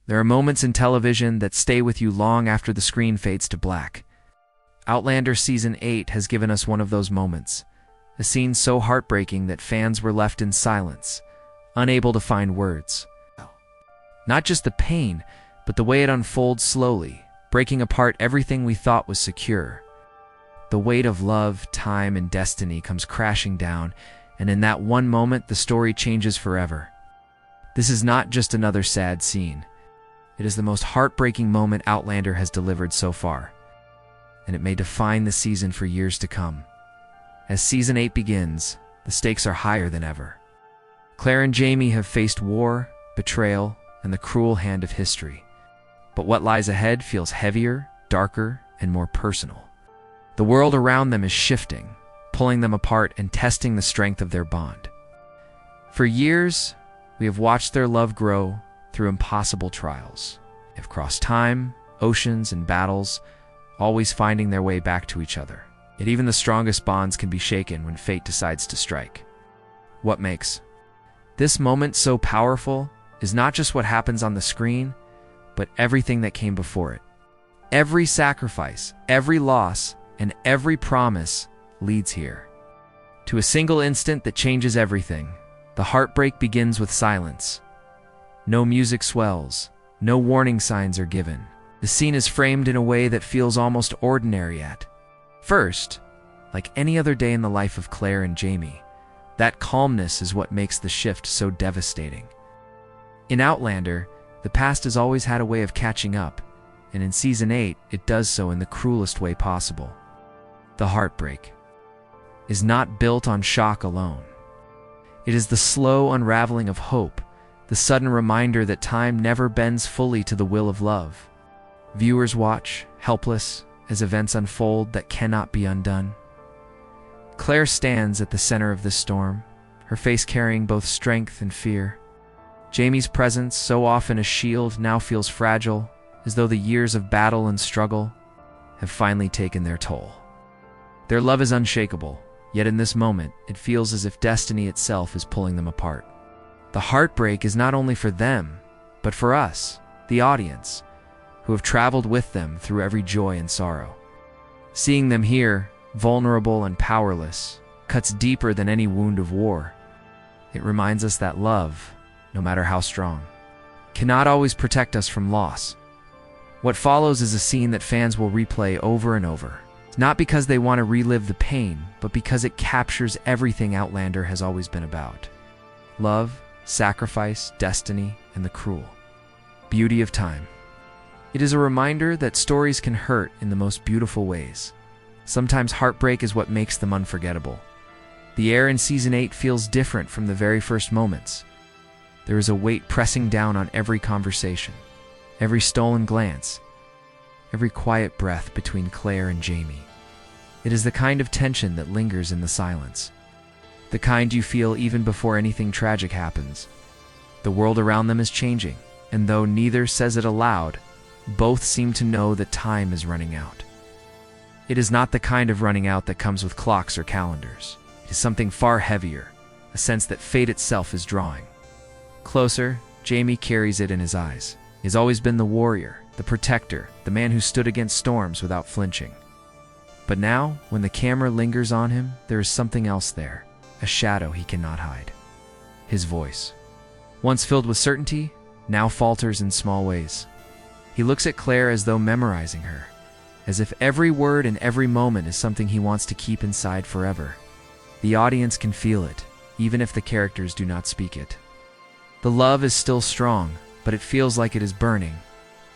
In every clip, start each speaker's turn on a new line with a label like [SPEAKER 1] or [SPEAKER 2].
[SPEAKER 1] There are moments in television that stay with you long after the screen fades to black. Outlander Season 8 has given us one of those moments, a scene so heartbreaking that fans were left in silence, unable to find words. Not just the pain, but the way it unfolds slowly, breaking apart everything we thought was secure. The weight of love, time, and destiny comes crashing down, and in that one moment, the story changes forever. This is not just another sad scene. It is the most heartbreaking moment Outlander has delivered so far, and it may define the season for years to come. As Season 8 begins, the stakes are higher than ever. Claire and Jamie have faced war, betrayal, and the cruel hand of history. But what lies ahead feels heavier, darker, and more personal. The world around them is shifting, pulling them apart and testing the strength of their bond. For years, we have watched their love grow through impossible trials. They have crossed time, oceans, and battles, always finding their way back to each other. Yet even the strongest bonds can be shaken when fate decides to strike. What makes this moment so powerful is not just what happens on the screen, but everything that came before it. Every sacrifice, every loss, and every promise leads here. To a single instant that changes everything. The heartbreak begins with silence. No music swells, no warning signs are given. The scene is framed in a way that feels almost ordinary at first, like any other day in the life of Claire and Jamie. That calmness is what makes the shift so devastating. In Outlander, the past has always had a way of catching up, and in Season 8, it does so in the cruelest way possible. The heartbreak is not built on shock alone. It is the slow unraveling of hope, the sudden reminder that time never bends fully to the will of love. Viewers watch, helpless, as events unfold that cannot be undone. Claire stands at the center of this storm, her face carrying both strength and fear. Jamie's presence, so often a shield, now feels fragile, as though the years of battle and struggle have finally taken their toll. Their love is unshakable, yet in this moment, it feels as if destiny itself is pulling them apart. The heartbreak is not only for them, but for us, the audience, who have traveled with them through every joy and sorrow. Seeing them here, vulnerable and powerless, cuts deeper than any wound of war. It reminds us that love, no matter how strong, cannot always protect us from loss. What follows is a scene that fans will replay over and over, not because they want to relive the pain, but because it captures everything Outlander has always been about. Love, sacrifice, destiny, and the cruel beauty of time. It is a reminder that stories can hurt in the most beautiful ways. Sometimes heartbreak is what makes them unforgettable. The air in Season 8 feels different from the very first moments. There is a weight pressing down on every conversation, every stolen glance, every quiet breath between Claire and Jamie. It is the kind of tension that lingers in the silence, the kind you feel even before anything tragic happens. The world around them is changing, and though neither says it aloud, both seem to know that time is running out. It is not the kind of running out that comes with clocks or calendars. It is something far heavier, a sense that fate itself is drawing. Closer, Jamie carries it in his eyes. He has always been the warrior, the protector, the man who stood against storms without flinching. But now, when the camera lingers on him, there is something else there, a shadow he cannot hide. His voice. Once filled with certainty, now falters in small ways. He looks at Claire as though memorizing her, as if every word and every moment is something he wants to keep inside forever. The audience can feel it, even if the characters do not speak it. The love is still strong, but it feels like it is burning,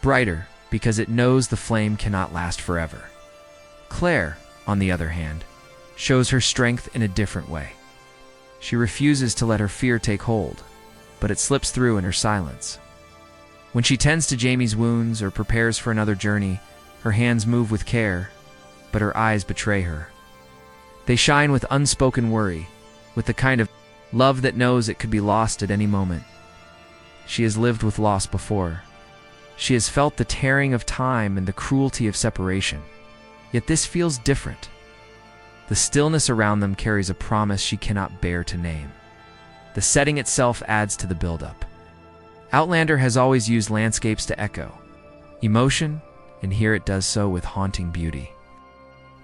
[SPEAKER 1] brighter, because it knows the flame cannot last forever. Claire, on the other hand, shows her strength in a different way. She refuses to let her fear take hold, but it slips through in her silence. When she tends to Jamie's wounds or prepares for another journey, her hands move with care, but her eyes betray her. They shine with unspoken worry, with the kind of love that knows it could be lost at any moment. She has lived with loss before. She has felt the tearing of time and the cruelty of separation. Yet this feels different. The stillness around them carries a promise she cannot bear to name. The setting itself adds to the buildup. Outlander has always used landscapes to echo emotion, and here it does so with haunting beauty.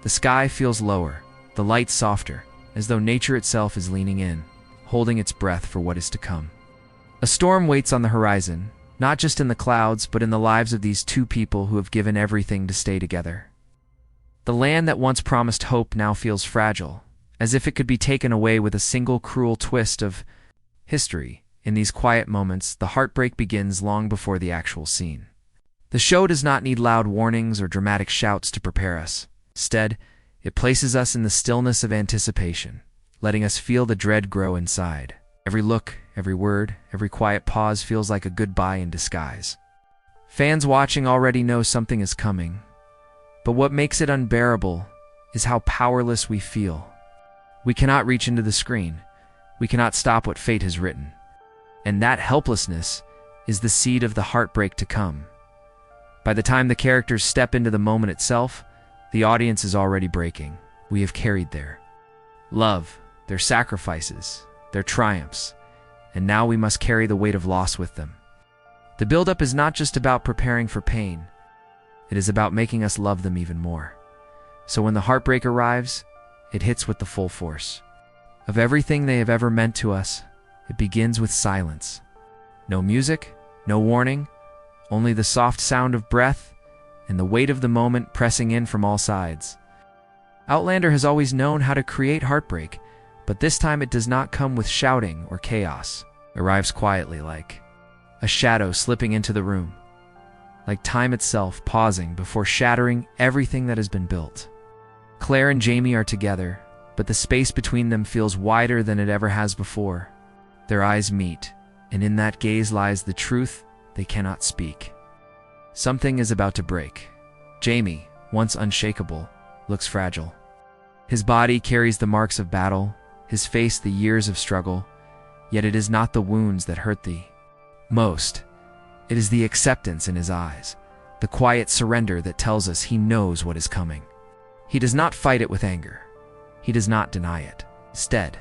[SPEAKER 1] The sky feels lower, the light softer, as though nature itself is leaning in, holding its breath for what is to come. A storm waits on the horizon, not just in the clouds, but in the lives of these two people who have given everything to stay together. The land that once promised hope now feels fragile, as if it could be taken away with a single cruel twist of history. In these quiet moments, the heartbreak begins long before the actual scene. The show does not need loud warnings or dramatic shouts to prepare us. Instead, it places us in the stillness of anticipation, letting us feel the dread grow inside. Every look, every word, every quiet pause feels like a goodbye in disguise. Fans watching already know something is coming, but what makes it unbearable is how powerless we feel. We cannot reach into the screen. We cannot stop what fate has written. And that helplessness is the seed of the heartbreak to come. By the time the characters step into the moment itself, the audience is already breaking. We have carried their love, their sacrifices, their triumphs, and now we must carry the weight of loss with them. The buildup is not just about preparing for pain. It is about making us love them even more. So when the heartbreak arrives, it hits with the full force. Of everything they have ever meant to us, it begins with silence. No music, no warning, only the soft sound of breath and the weight of the moment pressing in from all sides. Outlander has always known how to create heartbreak, but this time it does not come with shouting or chaos. It arrives quietly, like a shadow slipping into the room, like time itself pausing before shattering everything that has been built. Claire and Jamie are together, but the space between them feels wider than it ever has before. Their eyes meet, and in that gaze lies the truth they cannot speak. Something is about to break. Jamie, once unshakable, looks fragile. His body carries the marks of battle, his face the years of struggle, yet it is not the wounds that hurt thee most. It is the acceptance in his eyes, the quiet surrender that tells us he knows what is coming. He does not fight it with anger. He does not deny it. Instead,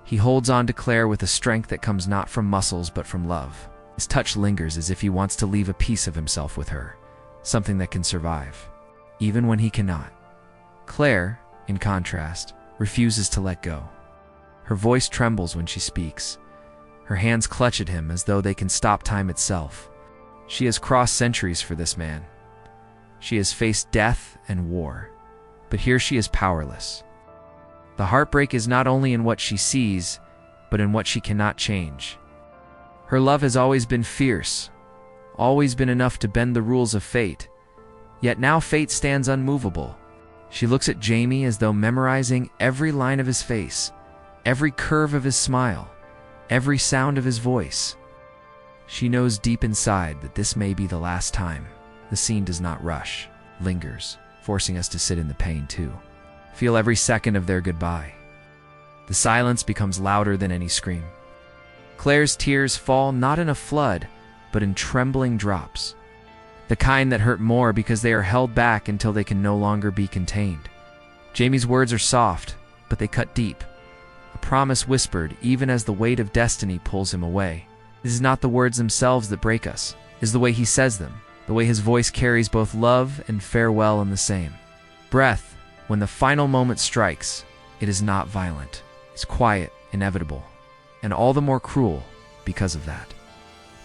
[SPEAKER 1] he holds on to Claire with a strength that comes not from muscles but from love. His touch lingers as if he wants to leave a piece of himself with her, something that can survive, even when he cannot. Claire, in contrast, refuses to let go. Her voice trembles when she speaks. Her hands clutch at him as though they can stop time itself. She has crossed centuries for this man. She has faced death and war, but here she is powerless. The heartbreak is not only in what she sees, but in what she cannot change. Her love has always been fierce, always been enough to bend the rules of fate. Yet now fate stands unmovable. She looks at Jamie as though memorizing every line of his face, every curve of his smile, every sound of his voice. She knows deep inside that this may be the last time. The scene does not rush, lingers, forcing us to sit in the pain too. Feel every second of their goodbye. The silence becomes louder than any scream. Claire's tears fall not in a flood, but in trembling drops. The kind that hurt more because they are held back until they can no longer be contained. Jamie's words are soft, but they cut deep. A promise whispered even as the weight of destiny pulls him away. It is not the words themselves that break us. It is the way he says them, the way his voice carries both love and farewell in the same breath. When the final moment strikes, it is not violent. It's quiet, inevitable, and all the more cruel because of that.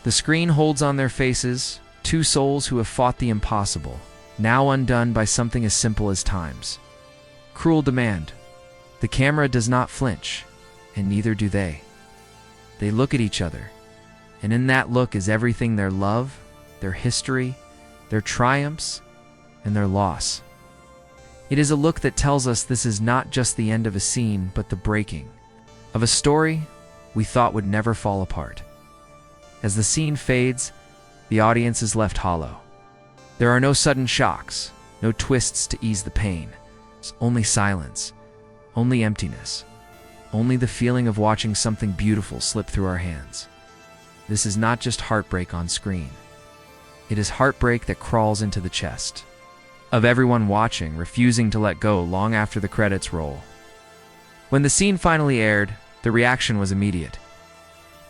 [SPEAKER 1] The screen holds on their faces, two souls who have fought the impossible, now undone by something as simple as time's cruel demand. The camera does not flinch, and neither do they. They look at each other, and in that look is everything: their love, their history, their triumphs, and their loss. It is a look that tells us this is not just the end of a scene, but the breaking of a story we thought would never fall apart. As the scene fades, the audience is left hollow. There are no sudden shocks, no twists to ease the pain. It's only silence, only emptiness, only the feeling of watching something beautiful slip through our hands. This is not just heartbreak on screen. It is heartbreak that crawls into the chest of everyone watching, refusing to let go long after the credits roll. When the scene finally aired, the reaction was immediate.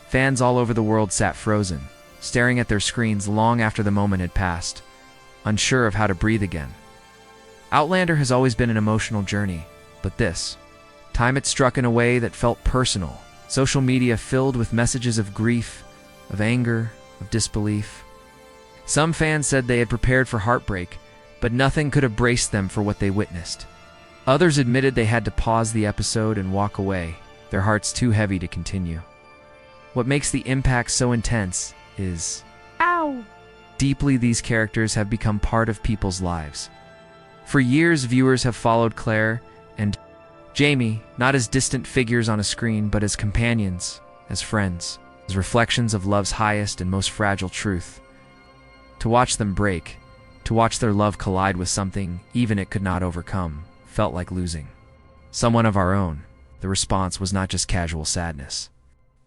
[SPEAKER 1] Fans all over the world sat frozen, staring at their screens long after the moment had passed, unsure of how to breathe again. Outlander has always been an emotional journey, but this time it struck in a way that felt personal. Social media filled with messages of grief, of anger, of disbelief. Some fans said they had prepared for heartbreak, but nothing could have braced them for what they witnessed. Others admitted they had to pause the episode and walk away, their hearts too heavy to continue. What makes the impact so intense is how deeply these characters have become part of people's lives. For years, viewers have followed Claire and Jamie, not as distant figures on a screen, but as companions, as friends, as reflections of love's highest and most fragile truth. To watch them break, to watch their love collide with something even it could not overcome, felt like losing someone of our own. The response was not just casual sadness.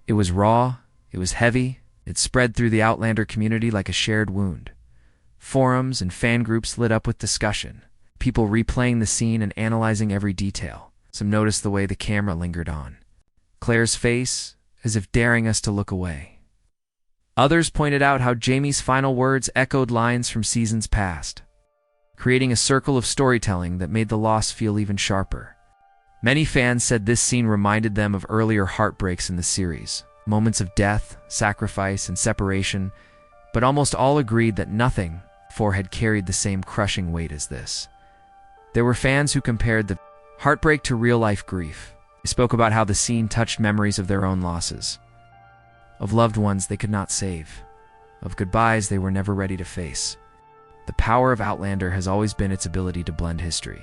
[SPEAKER 1] It was raw, it was heavy, it spread through the Outlander community like a shared wound. Forums and fan groups lit up with discussion, people replaying the scene and analyzing every detail. Some noticed the way the camera lingered on Claire's face, as if daring us to look away. Others pointed out how Jamie's final words echoed lines from seasons past, creating a circle of storytelling that made the loss feel even sharper. Many fans said this scene reminded them of earlier heartbreaks in the series, moments of death, sacrifice, and separation, but almost all agreed that nothing before had carried the same crushing weight as this. There were fans who compared the heartbreak to real-life grief. They spoke about how the scene touched memories of their own losses, of loved ones they could not save, of goodbyes they were never ready to face. The power of Outlander has always been its ability to blend history,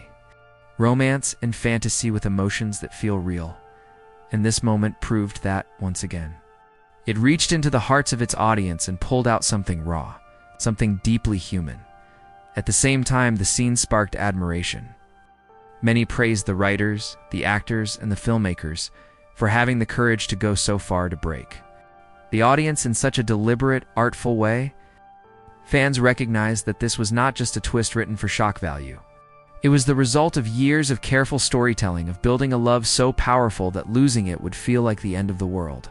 [SPEAKER 1] romance, and fantasy with emotions that feel real, and this moment proved that once again. It reached into the hearts of its audience and pulled out something raw, something deeply human. At the same time, the scene sparked admiration. Many praised the writers, the actors, and the filmmakers for having the courage to go so far to break the audience in such a deliberate, artful way. Fans recognized that this was not just a twist written for shock value. It was the result of years of careful storytelling, of building a love so powerful that losing it would feel like the end of the world.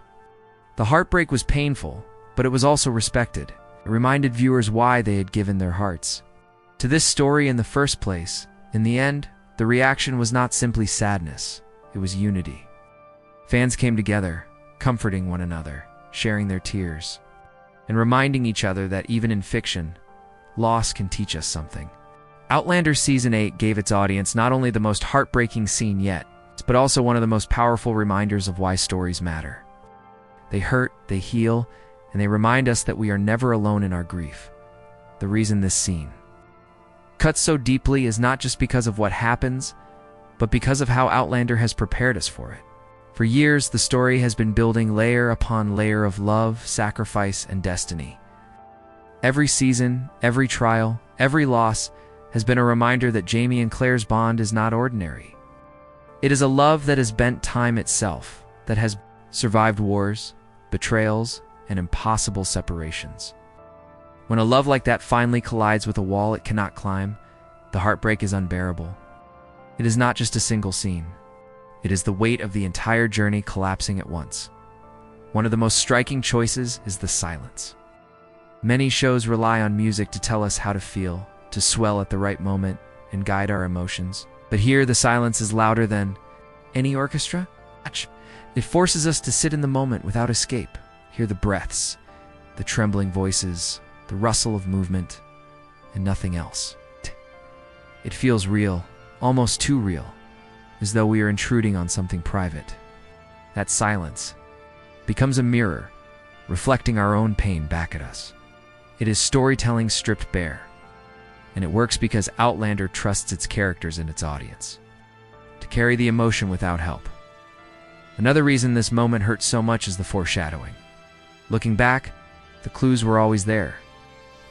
[SPEAKER 1] The heartbreak was painful, but it was also respected. It reminded viewers why they had given their hearts to this story in the first place. In the end, the reaction was not simply sadness, it was unity. Fans came together, comforting one another, sharing their tears, and reminding each other that even in fiction, loss can teach us something. Outlander Season 8 gave its audience not only the most heartbreaking scene yet, but also one of the most powerful reminders of why stories matter. They hurt, they heal, and they remind us that we are never alone in our grief. The reason this scene cuts so deeply is not just because of what happens, but because of how Outlander has prepared us for it. For years, the story has been building layer upon layer of love, sacrifice, and destiny. Every season, every trial, every loss has been a reminder that Jamie and Claire's bond is not ordinary. It is a love that has bent time itself, that has survived wars, betrayals, and impossible separations. When a love like that finally collides with a wall it cannot climb, the heartbreak is unbearable. It is not just a single scene. It is the weight of the entire journey collapsing at once. One of the most striking choices is the silence. Many shows rely on music to tell us how to feel, to swell at the right moment, and guide our emotions. But here, the silence is louder than any orchestra. It forces us to sit in the moment without escape, hear the breaths, the trembling voices, the rustle of movement, and nothing else. It feels real, almost too real, as though we are intruding on something private. That silence becomes a mirror, reflecting our own pain back at us. It is storytelling stripped bare, and it works because Outlander trusts its characters and its audience to carry the emotion without help. Another reason this moment hurts so much is the foreshadowing. Looking back, the clues were always there,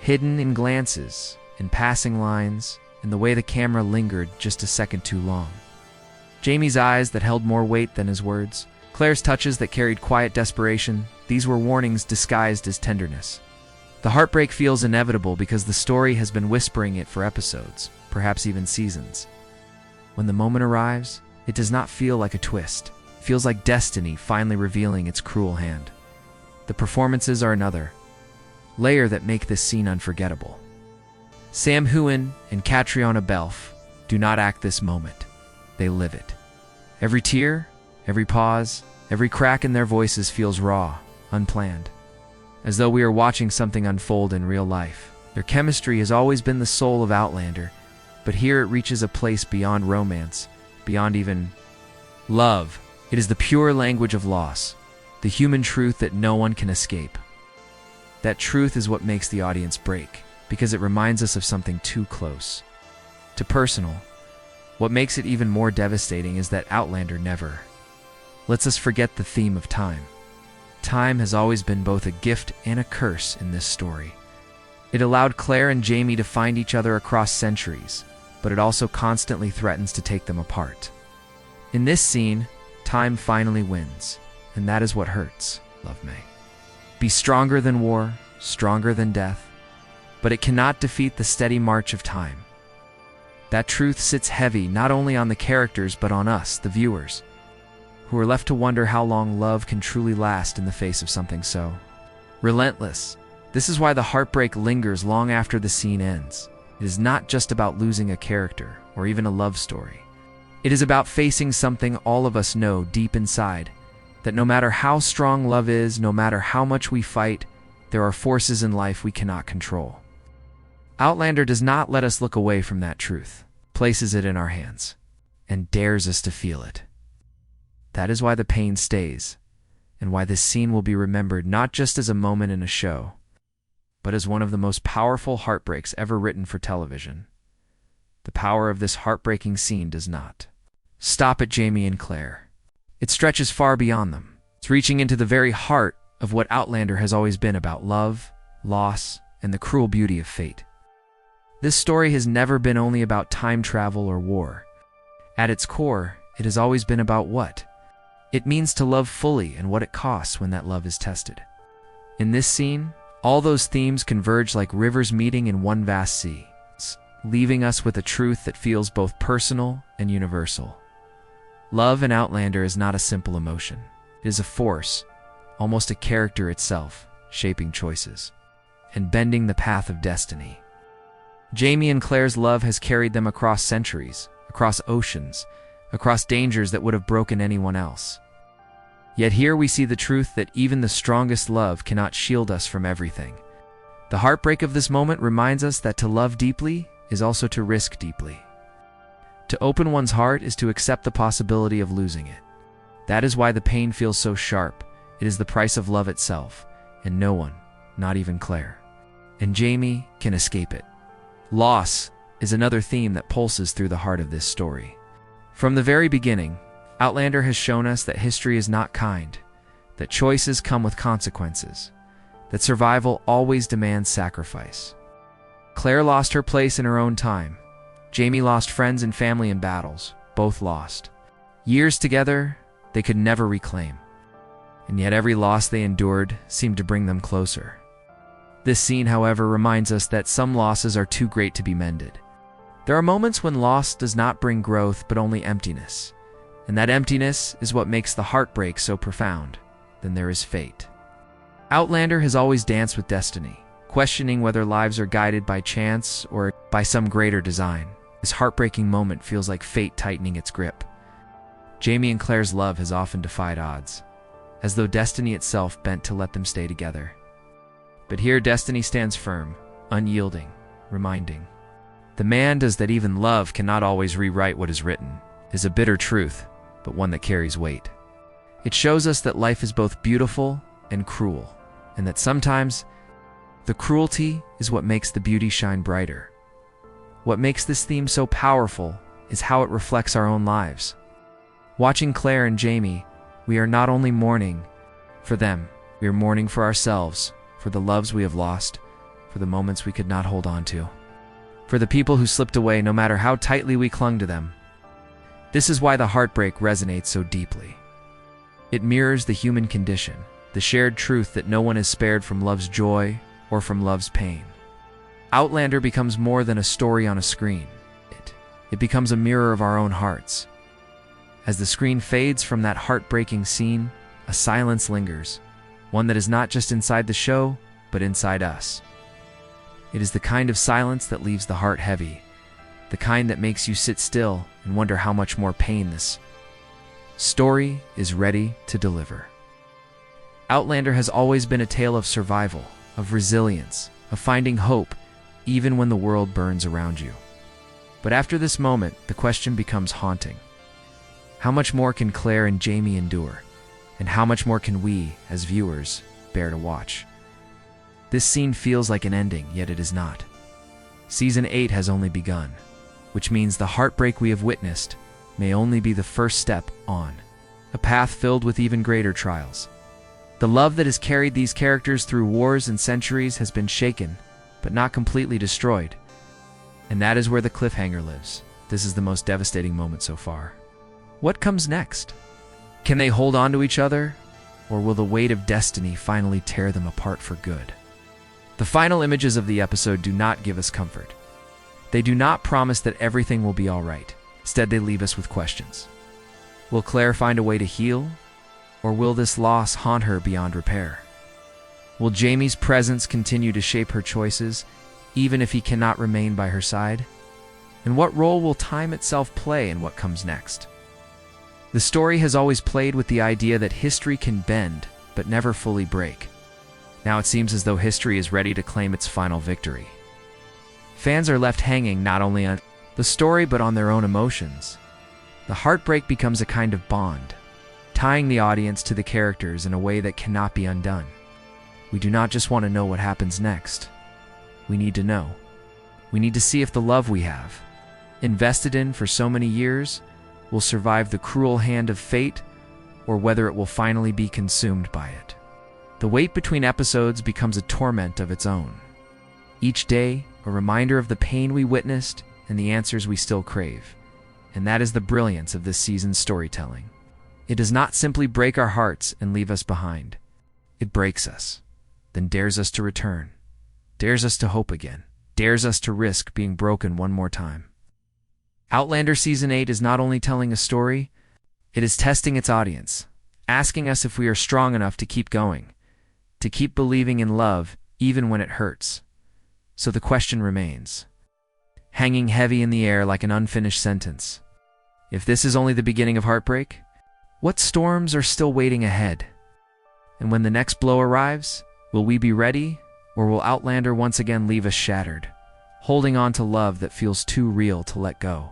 [SPEAKER 1] hidden in glances, in passing lines, in the way the camera lingered just a second too long. Jamie's eyes that held more weight than his words, Claire's touches that carried quiet desperation, these were warnings disguised as tenderness. The heartbreak feels inevitable because the story has been whispering it for episodes, perhaps even seasons. When the moment arrives, it does not feel like a twist. It feels like destiny finally revealing its cruel hand. The performances are another. layer that make this scene unforgettable. Sam Heughan and Catriona Balfe do not act this moment. They live it. Every tear, every pause, every crack in their voices feels raw, unplanned, as though we are watching something unfold in real life. Their chemistry has always been the soul of Outlander, but here it reaches a place beyond romance, beyond even love. It is the pure language of loss, the human truth that no one can escape. That truth is what makes the audience break, because it reminds us of something too close, too personal. What makes it even more devastating is that Outlander never lets us forget the theme of time. Time has always been both a gift and a curse in this story. It allowed Claire and Jamie to find each other across centuries, but it also constantly threatens to take them apart. In this scene, time finally wins, and that is what hurts. Love may be stronger than war, stronger than death, but it cannot defeat the steady march of time. That truth sits heavy not only on the characters but on us, the viewers, who are left to wonder how long love can truly last in the face of something so relentless. This is why the heartbreak lingers long after the scene ends. It is not just about losing a character or even a love story. It is about facing something all of us know deep inside, that no matter how strong love is, no matter how much we fight, there are forces in life we cannot control. Outlander does not let us look away from that truth, places it in our hands, and dares us to feel it. That is why the pain stays, and why this scene will be remembered not just as a moment in a show, but as one of the most powerful heartbreaks ever written for television. The power of this heartbreaking scene does not stop at Jamie and Claire. It stretches far beyond them. It's reaching into the very heart of what Outlander has always been about: love, loss, and the cruel beauty of fate. This story has never been only about time travel or war. At its core, it has always been about what it means to love fully and what it costs when that love is tested. In this scene, all those themes converge like rivers meeting in one vast sea, leaving us with a truth that feels both personal and universal. Love in Outlander is not a simple emotion. It is a force, almost a character itself, shaping choices and bending the path of destiny. Jamie and Claire's love has carried them across centuries, across oceans, across dangers that would have broken anyone else. Yet here we see the truth that even the strongest love cannot shield us from everything. The heartbreak of this moment reminds us that to love deeply is also to risk deeply. To open one's heart is to accept the possibility of losing it. That is why the pain feels so sharp. It is the price of love itself, and no one, not even Claire and Jamie, can escape it. Loss is another theme that pulses through the heart of this story. From the very beginning, Outlander has shown us that history is not kind, that choices come with consequences, that survival always demands sacrifice. Claire lost her place in her own time. Jamie lost friends and family in battles, both lost. Years together, they could never reclaim. And yet every loss they endured seemed to bring them closer. This scene, however, reminds us that some losses are too great to be mended. There are moments when loss does not bring growth but only emptiness. And that emptiness is what makes the heartbreak so profound. Then there is fate. Outlander has always danced with destiny, questioning whether lives are guided by chance or by some greater design. This heartbreaking moment feels like fate tightening its grip. Jamie and Claire's love has often defied odds, as though destiny itself bent to let them stay together. But here destiny stands firm, unyielding, reminding the man does that even love cannot always rewrite what is written. It is a bitter truth, but one that carries weight. It shows us that life is both beautiful and cruel, and that sometimes the cruelty is what makes the beauty shine brighter. What makes this theme so powerful is how it reflects our own lives. Watching Claire and Jamie, we are not only mourning for them, we are mourning for ourselves, for the loves we have lost, for the moments we could not hold on to, for the people who slipped away no matter how tightly we clung to them. This is why the heartbreak resonates so deeply. It mirrors the human condition, the shared truth that no one is spared from love's joy or from love's pain. Outlander becomes more than a story on a screen. It becomes a mirror of our own hearts. As the screen fades from that heartbreaking scene, a silence lingers, one that is not just inside the show, but inside us. It is the kind of silence that leaves the heart heavy, the kind that makes you sit still and wonder how much more pain this story is ready to deliver. Outlander has always been a tale of survival, of resilience, of finding hope, even when the world burns around you. But after this moment, the question becomes haunting. How much more can Claire and Jamie endure? And how much more can we, as viewers, bear to watch? This scene feels like an ending, yet it is not. Season 8 has only begun, which means the heartbreak we have witnessed may only be the first step on a path filled with even greater trials. The love that has carried these characters through wars and centuries has been shaken, but not completely destroyed. And that is where the cliffhanger lives. This is the most devastating moment so far. What comes next? Can they hold on to each other, or will the weight of destiny finally tear them apart for good? The final images of the episode do not give us comfort. They do not promise that everything will be all right. Instead, they leave us with questions. Will Claire find a way to heal, or will this loss haunt her beyond repair? Will Jamie's presence continue to shape her choices, even if he cannot remain by her side? And what role will time itself play in what comes next? The story has always played with the idea that history can bend, but never fully break. Now it seems as though history is ready to claim its final victory. Fans are left hanging not only on the story, but on their own emotions. The heartbreak becomes a kind of bond, tying the audience to the characters in a way that cannot be undone. We do not just want to know what happens next. We need to know. We need to see if the love we have, invested in for so many years, will survive the cruel hand of fate, or whether it will finally be consumed by it. The wait between episodes becomes a torment of its own. Each day, a reminder of the pain we witnessed and the answers we still crave. And that is the brilliance of this season's storytelling. It does not simply break our hearts and leave us behind. It breaks us, then dares us to return, dares us to hope again, dares us to risk being broken one more time. Outlander Season 8 is not only telling a story, it is testing its audience, asking us if we are strong enough to keep going, to keep believing in love even when it hurts. So the question remains, hanging heavy in the air like an unfinished sentence. If this is only the beginning of heartbreak, what storms are still waiting ahead? And when the next blow arrives, will we be ready, or will Outlander once again leave us shattered, holding on to love that feels too real to let go?